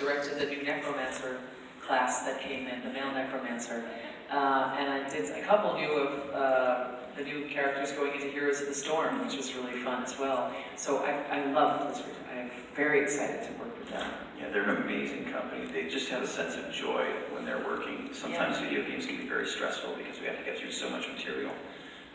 directed the new Necromancer class that came in, the male Necromancer. And I did a couple of the new characters going into Heroes of the Storm, which was really fun as well. So I love Blizzard. I'm very excited to work with them. Yeah, they're an amazing company. They just have a sense of joy when they're working. Sometimes video games can be very stressful because we have to get through so much material.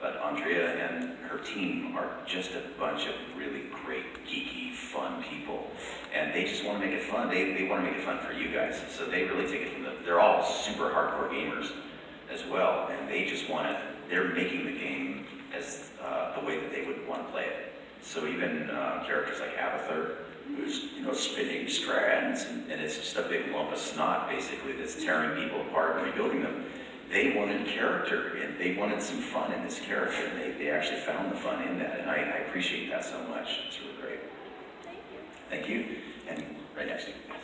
But Andrea and her team are just a bunch of really great, geeky, fun people. And they just want to make it fun. They want to make it fun for you guys. So they really take it from they're all super hardcore gamers as well. And they just want to, they're making the game as the way that they would want to play it. So even characters like Abathur, who's, spinning strands, and it's just a big lump of snot, basically, that's tearing people apart and rebuilding them. They wanted character, and they wanted some fun in this character, and they actually found the fun in that, and I appreciate that so much. It's really great. Thank you. And right next to you, guys.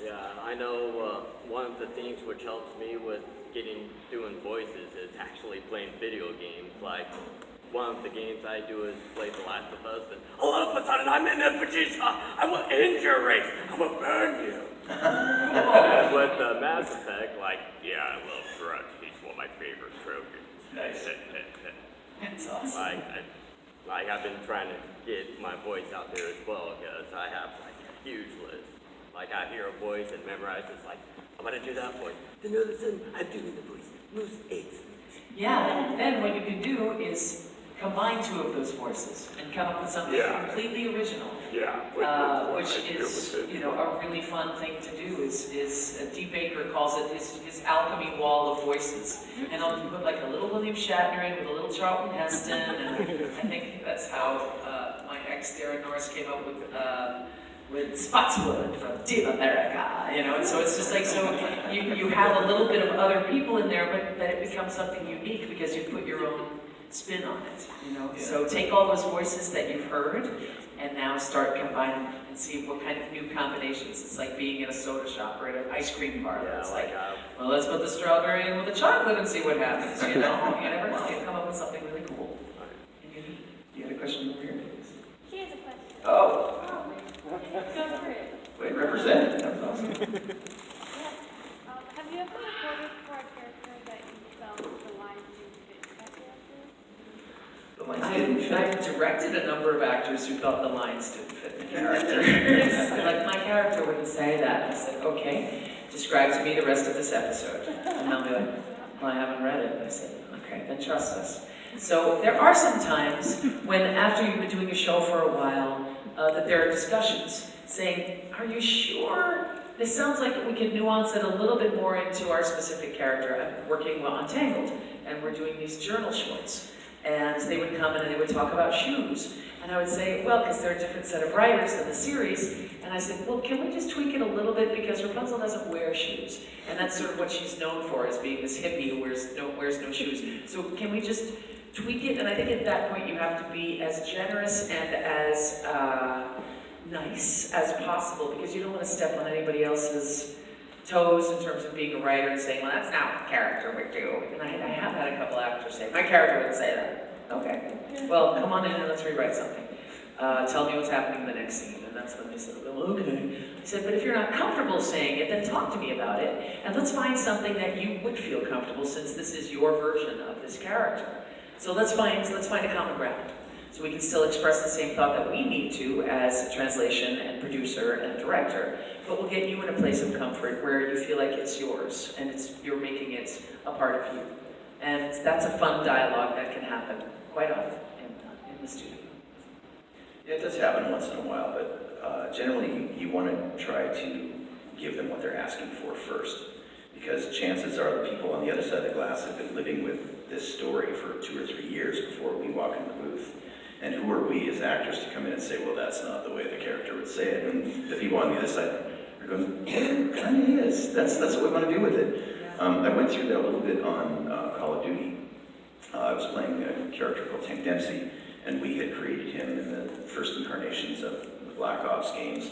Yeah, I know one of the things which helps me with doing voices is actually playing video games. Like, one of the games I do is play The Last of Us, and all of a sudden I'm in Vegeta. I will end your race. I will burn you. And with Mass Effect, yeah, I love Drugs. He's one of my favorite trophies. Nice. That's awesome. I've been trying to get my voice out there as well, because I have a huge list. I hear a voice and memorize it's I'm gonna do that voice. Then all of a sudden, I'm doing the voice. Moose 8. Yeah, then what you can do is combine two of those voices and come up with something completely original. Yeah. Which is, a really fun thing to do. Is D. Baker calls it his alchemy wall of voices, and I'll put a little William Shatner in with a little Charlton Heston, and I think that's how my ex Darren Norris came up with Spotswood from Team America, and so it's just so you have a little bit of other people in there, but it becomes something unique because you put your own spin on it, Yeah. So take all those voices that you've heard and now start combining them and see what kind of new combinations. It's like being in a soda shop or at an ice cream bar. Yeah, it's well, let's put the strawberry in with the chocolate and see what happens, You never know. You come up with something really cool and unique. You had a question over here, please? She has a question. Oh, Go for it. wait, represent. That was awesome. Have you ever recorded for a character that you felt the lines didn't fit that character? The lines didn't fit. I've directed a number of actors who thought the lines didn't fit the character. My character wouldn't say that. I said, okay, describe to me the rest of this episode. And they'll be like, well, I haven't read it. And I said, okay, then trust us. So there are some times when after you've been doing a show for a while, that there are discussions saying, are you sure? This sounds like we can nuance it a little bit more into our specific character. I'm working on Tangled, and we're doing these journal shorts. And they would come in and they would talk about shoes. And I would say, well, because they're a different set of writers than the series. And I said, well, can we just tweak it a little bit? Because Rapunzel doesn't wear shoes. And that's sort of what she's known for, is being this hippie who wears no shoes. So can we just tweak it? And I think at that point you have to be as generous and as nice as possible, because you don't want to step on anybody else's toes in terms of being a writer and saying, well, that's not what character would do. And I have had a couple actors say, my character would say that. Okay, well, come on in and let's rewrite something. Tell me what's happening in the next scene. And that's when they said, well, okay. I said, but if you're not comfortable saying it, then talk to me about it. And let's find something that you would feel comfortable, since this is your version of this character. So let's find a common ground. So we can still express the same thought that we need to as translation and producer and director, but we'll get you in a place of comfort where you feel like it's yours and you're making it a part of you. And that's a fun dialogue that can happen quite often in the studio. Yeah, it does happen once in a while, but generally you want to try to give them what they're asking for first, because chances are the people on the other side of the glass have been living with this story for 2 or 3 years before we walk in the booth. And who are we as actors to come in and say, well, that's not the way the character would say it? And the people on the other side are going, yeah, it kind of is. That's what we want to do with it. I went through that a little bit on Call of Duty. I was playing a character called Tank Dempsey, and we had created him in the first incarnations of the Black Ops games,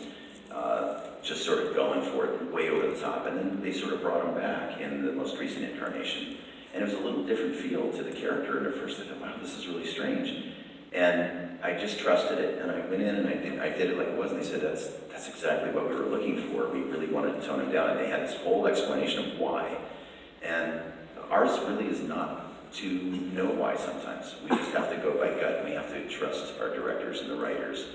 just sort of going for it way over the top. And then they sort of brought him back in the most recent incarnation. And it was a little different feel to the character. And at first I thought, wow, this is really strange. And I just trusted it, and I went in and I did it like it was, and they said, that's exactly what we were looking for. We really wanted to tone him down, and they had this whole explanation of why. And ours really is not to know why sometimes. We just have to go by gut, and we have to trust our directors and the writers,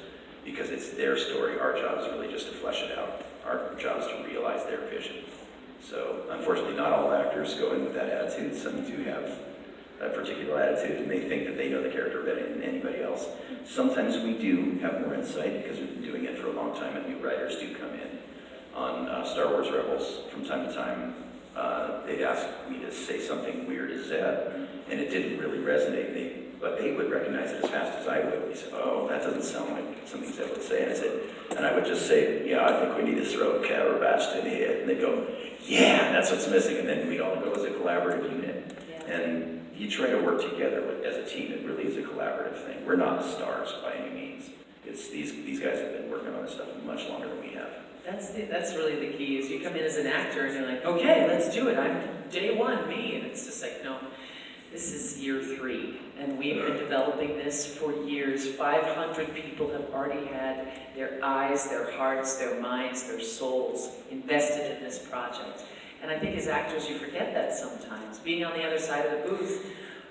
because it's their story. Our job is really just to flesh it out. Our job is to realize their vision. So unfortunately, not all actors go in with that attitude. Some do have that particular attitude, and they think that they know the character better than anybody else. Sometimes we do have more insight because we've been doing it for a long time, and new writers do come in. On Star Wars Rebels, from time to time, they'd ask me to say something weird as Zeb, and it didn't really resonate. But they would recognize it as fast as I would. They said, "Oh, that doesn't sound like something Zeb would say." And I would just say, "Yeah, I think we need to throw Carabast in here." And they'd go, "Yeah, that's what's missing." And then we'd all go as a collaborative unit. Yeah. And you try to work together as a team. It really is a collaborative thing. We're not the stars by any means. It's these guys have been working on this stuff much longer than we have. That's really the key, is you come in as an actor and you're like, okay, let's do it. I'm day one, me. And it's just like, no, this is year 3. And we've been developing this for years. 500 people have already had their eyes, their hearts, their minds, their souls invested in this project. And I think as actors, you forget that sometimes. Being on the other side of the booth,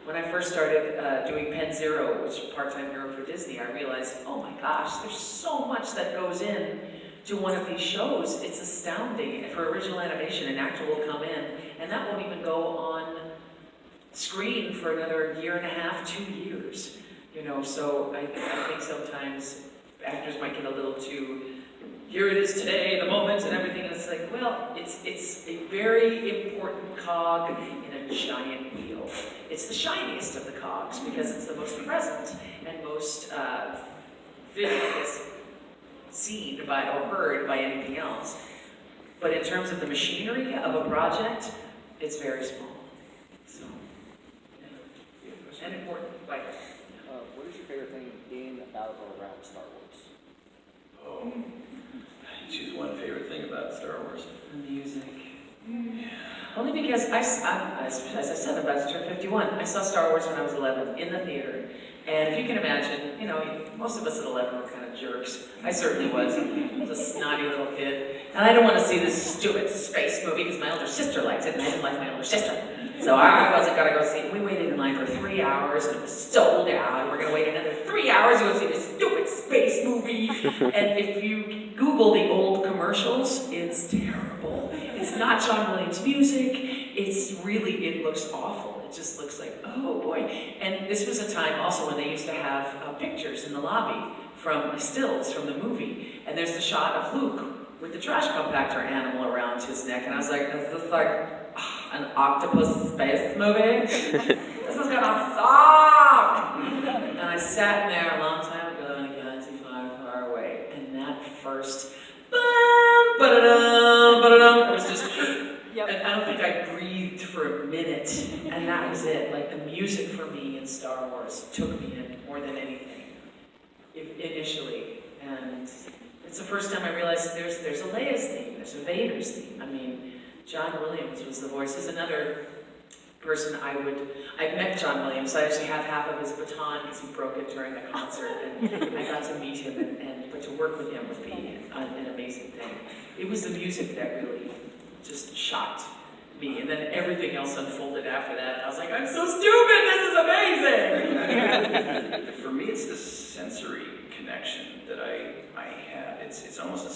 when I first started doing Pen Zero, which is part-time hero for Disney, I realized, oh my gosh, there's so much that goes in to one of these shows. It's astounding. For original animation, an actor will come in, and that won't even go on screen for another 1.5 to 2 years. You know, so I think sometimes actors might get a little too, here it is today, the moment and everything, and it's like, well, it's a very important cog in a giant wheel. It's the shiniest of the cogs because it's the most present and most seen by or heard by anything else. But in terms of the machinery of a project, it's very small. So, yeah. And important. Like, what is your favorite thing in, about, or around Star Wars? Oh, you choose one favorite thing about Star Wars. the music. Yeah. Only because as I said, I'm about to turn 51. I saw Star Wars when I was 11 in the theater. And if you can imagine, you know, most of us at 11 were kind of jerks. I certainly was. I was a snotty little kid. And I didn't want to see this stupid space movie because my older sister liked it, and I didn't like my older sister. So I wasn't going to go see it. We waited in line for 3 hours, and it was sold out. And we're going to wait another 3 hours to go see this stupid space movie. And if you Google the old commercials, it's terrible. It's not John Williams music. It looks awful. It just looks like, oh boy. And this was a time also when they used to have pictures in the lobby from stills from the movie. And there's the shot of Luke with the trash compactor animal around his neck. And I was like, is this like an octopus space movie? This is gonna suck! And I sat in there a long time ago in a galaxy far away. And that first it was just, and I don't think I breathed for a minute, and that was it. Like, the music for me in Star Wars took me in more than anything, initially. And it's the first time I realized there's a Leia's theme, there's a Vader's theme. I mean, John Williams was the voice. He's another person I met John Williams, so I actually have half of his baton because he broke it during the concert, and I got to meet him, but to work with him would be an amazing thing. It was the music that really just shocked me, and then everything else unfolded after that, and I was like, I'm so stupid, this is amazing! For me, it's the sensory connection that I have. It's almost a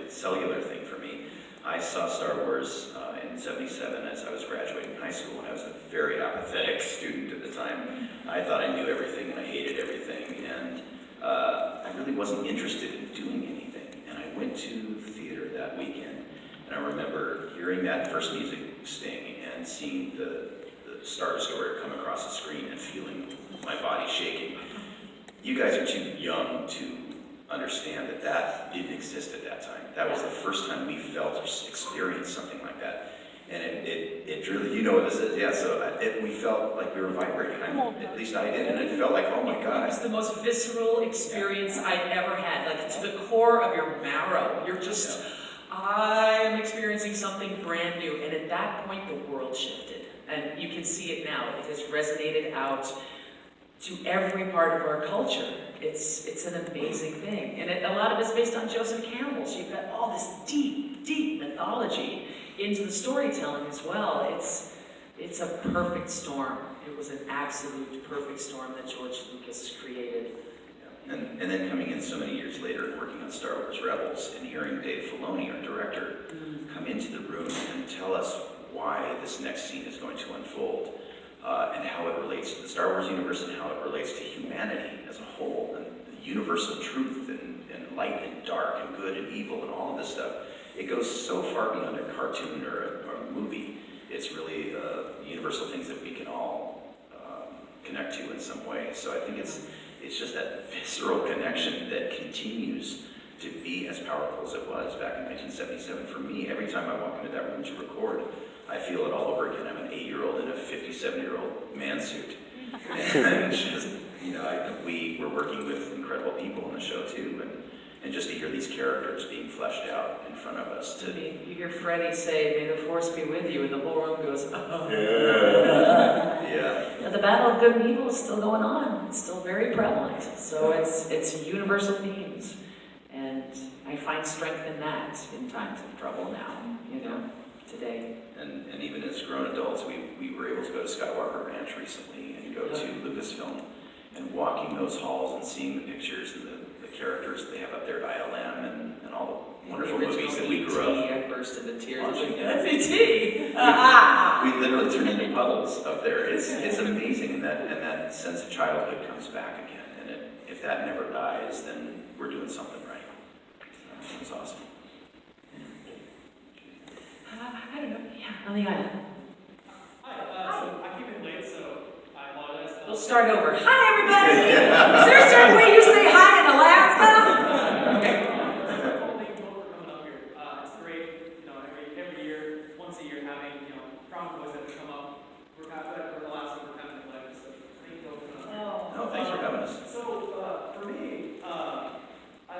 cellular thing for me. I saw Star Wars in '77 as I was graduating high school, and I was a very apathetic student at the time. I thought I knew everything, and I hated everything, and I really wasn't interested in doing anything. And I went to theater that weekend, and I remember hearing that first music sting and seeing the Star Destroyer come across the screen and feeling my body shaking. You guys are too young to understand that didn't exist at that time. That was the first time we felt or experienced something like that. And it really, you know what this is, yeah, so we felt like we were vibrating. At least I did, and it felt like, oh my God. It's the most visceral experience I've ever had, like to the core of your marrow. You're just, I'm experiencing something brand new. And at that point, the world shifted. And you can see it now. It has resonated out to every part of our culture. It's an amazing thing. And a lot of it's based on Joseph Campbell. So you've got all this deep, deep mythology mythology into the storytelling as well. It's a perfect storm. It was an absolute perfect storm that George Lucas created. And then coming in so many years later and working on Star Wars Rebels and hearing Dave Filoni, our director, come into the room and tell us why this next scene is going to unfold, and how it relates to the Star Wars universe and how it relates to humanity as a whole, and the universal truth and light and dark and good and evil and all of this stuff. It goes so far beyond a cartoon or a movie. It's really universal things that we can all connect to in some way. So I think it's just that visceral connection that continues to be as powerful as it was back in 1977. For me, every time I walk into that room to record, I feel it all over again. I'm an 8-year-old in a 57-year-old man suit. And it's just, we were working with incredible people on the show too, and just to hear these characters being fleshed out in front of us. You hear Freddie say, "May the force be with you," and the whole room goes, "Oh." Yeah. The battle of good and evil is still going on. It's still very prevalent. So it's universal themes. And I find strength in that in times of trouble now, today. And even as grown adults, we were able to go to Skywalker Ranch recently and go to Lucasfilm, and walking those halls and seeing the pictures and the characters they have up there, ILM and all the wonderful movies that we grew up I burst into tears. watching. That's E.T. We literally turn into puddles up there. It's amazing, and that sense of childhood comes back again. And if that never dies, then we're doing something right. So, it was awesome. I don't know. Yeah, on the island. Hi, so I came in late, so I apologize. We'll start over. Hi, everybody! Is there a certain way you say hi in Alaska? Thank you both for coming up here. It's great, every year, once a year, having, prom boys that come up. We're kind of, for Alaska, we're kind of neglected, so thank you both for coming up. No, thanks for having us. So, for me, I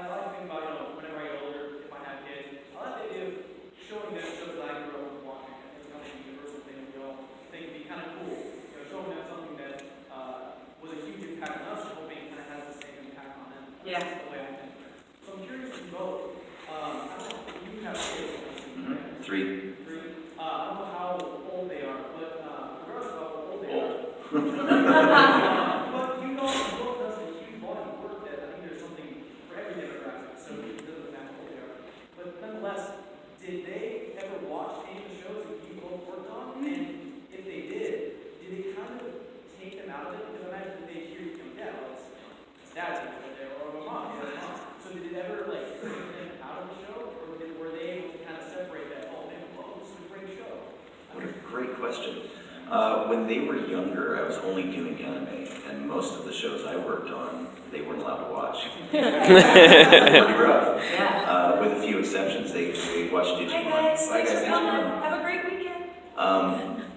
like to think about, whenever I get older, if I have kids, I like the idea of showing them shows that I grew up watching. I think it's kind of a universal thing that we all think would be kind of cool. Showing them something that was a huge impact on us, hoping it kind of has the same impact on them. Yeah. That's the way I think. So I'm curious to both. I don't know, you have kids, right? 3. I don't know how old they are, but regardless of how old they are. But you both does a huge body of work that I think there's something for every demographic, so it doesn't matter how old they are. But nonetheless, did they ever watch any of the shows that you both worked on? And if they did they kind of take them out of it? Because I imagine that they hear you come, yeah, well, it's dad's over there, or mom, mom. So did it ever, take them out of the show? Or were they able to kind of separate that, oh, man, well, this is a great show? What a great question. When they were younger, I was only doing anime, and most of the shows I worked on, they weren't allowed to watch. Pretty rough. Yeah. With a few exceptions, they watched Digimon. Hi guys, Bye, thanks for thanks coming. Digimon. Have a great weekend.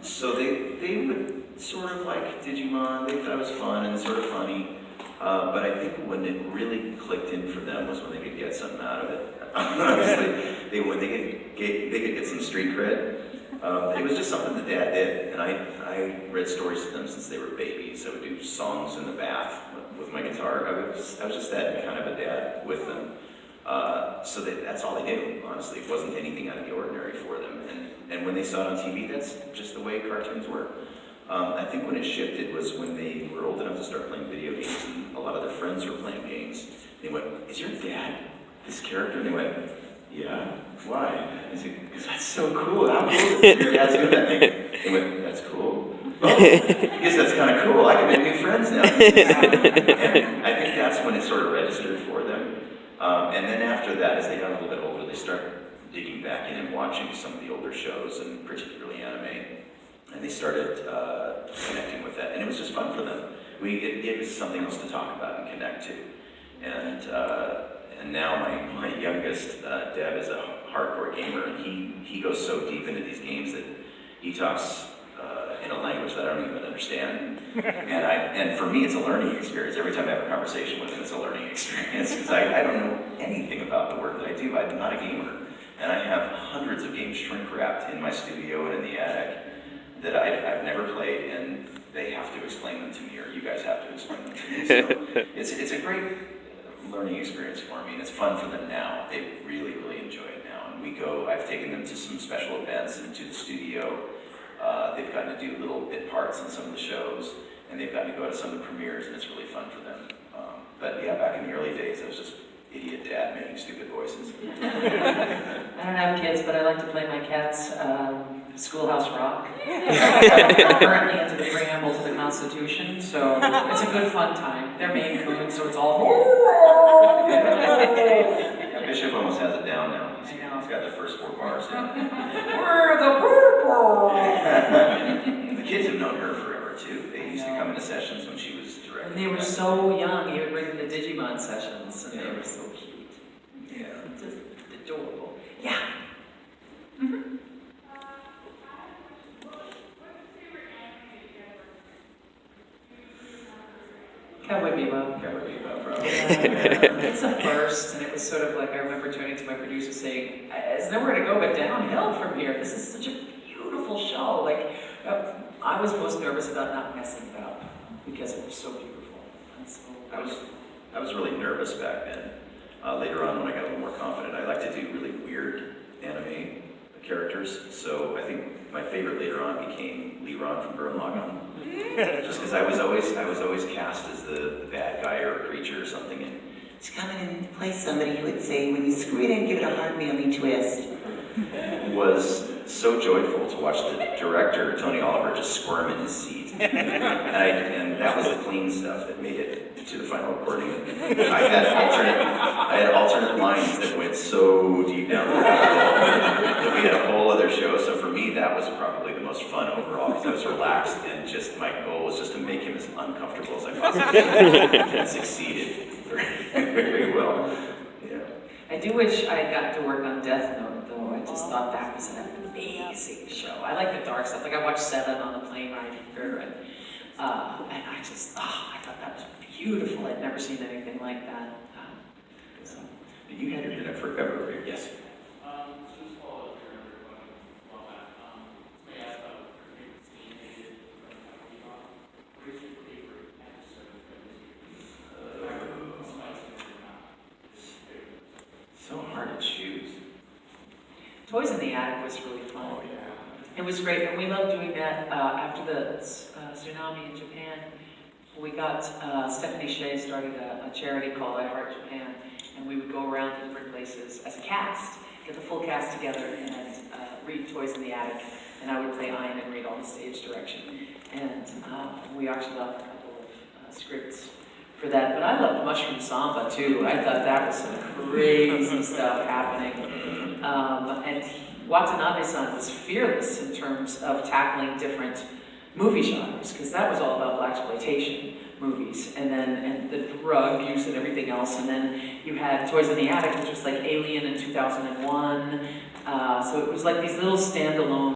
So they would sort of like Digimon. They thought it was fun and sort of funny. But I think when it really clicked in for them was when they could get something out of it. Honestly, when they could get some street cred. It was just something that Dad did, and I read stories to them since they were babies. I would do songs in the bath with my guitar. I was just that kind of a dad with them. So that's all they knew, honestly. It wasn't anything out of the ordinary for them. And when they saw it on TV, that's just the way cartoons were. I think when it shifted was when they were old enough to start playing video games, and a lot of their friends were playing games. They went, "Is your dad this character?" And they went, "Yeah, why?" I said, "Because that's so cool. How cool is it? Your dad's doing that thing." They went, "That's cool. Oh, I guess that's kind of cool. I can make new friends now." And I think that's when it sort of registered for them. And then after that, as they got a little bit older, they started digging back in and watching some of the older shows, and particularly anime. And they started connecting with that, and it was just fun for them. It gave us something else to talk about and connect to. And now my youngest, Deb, is a hardcore gamer, and he goes so deep into these games that he talks in a language that I don't even understand. And for me, it's a learning experience. Every time I have a conversation with him, it's a learning experience, because I don't know anything about the work that I do. I'm not a gamer. And I have hundreds of games shrink-wrapped in my studio and in the attic that I've never played, and they have to explain them to me, or you guys have to explain them to me. So it's a great learning experience for me, and it's fun for them now. They really, really enjoy it now. And I've taken them to some special events and to the studio. They've gotten to do little bit parts in some of the shows, and they've gotten to go to some of the premieres, and it's really fun for them. But yeah, back in the early days, I was just idiot dad making stupid voices. I don't have kids, but I like to play my cats Schoolhouse Rock. I'm currently into the preamble to the Constitution, so it's a good fun time. They're Maine Coons, so it's all. Yeah, Bishop almost has it down now. He's got the first 4 bars down. We're the purple. The kids have known her forever too. They used to come into sessions when she was directing. And they were so young. He would bring them to Digimon sessions, and they were so cute. Yeah. Just adorable. Yeah. Cowboy Bebop. Cowboy Bebop, probably. It's a first, and it was sort of like, I remember turning to my producer saying, "There's nowhere to go but downhill from here. This is such a beautiful show." Like, I was most nervous about not messing it up because it was so beautiful. And so I was really nervous back then. Later on, when I got a little more confident, I like to do really weird anime characters. So I think my favorite later on became Leron from Gurren Lagann. Just because I was always cast as the bad guy or a creature or something. And To come in and play somebody who would say, when you screw it in, give it a hard manly twist. it was so joyful to watch the director, Tony Oliver, just squirm in his seat. And that was the clean stuff that made it to the final recording. I had alternate lines that went so deep down the rabbit hole that we had a whole other show. So for me, that was probably the most fun overall because I was relaxed and just my goal was just to make him as uncomfortable as I possibly could. And succeeded very well. Yeah. I do wish I had gotten to work on Death Note, though. I just thought that was an amazing show. I like the dark stuff. Like, I watched Seven on the plane ride here, and I just, I thought that was beautiful. I'd never seen anything like that. So. You had your dinner forever, right? Yes. Just follow up here, everybody. Well, may I ask about your favorite scene they did from Cowboy Bebop? What is your favorite episode of this? So hard to choose. Toys in the Attic was really fun. Oh, yeah. It was great, and we loved doing that after the tsunami in Japan. We got, Stephanie Shea started a charity called I Heart Japan, and we would go around to different places as a cast, get the full cast together and read Toys in the Attic, and I would play Ian and read all the stage direction. And we actually got a couple of scripts for that, but I loved Mushroom Samba too. I thought that was some crazy stuff happening. And Watanabe-san was fearless in terms of tackling different movie genres, because that was all about blaxploitation movies, and the drug use and everything else. And then you had Toys in the Attic, which was like Alien in 2001. So it was like these little standalone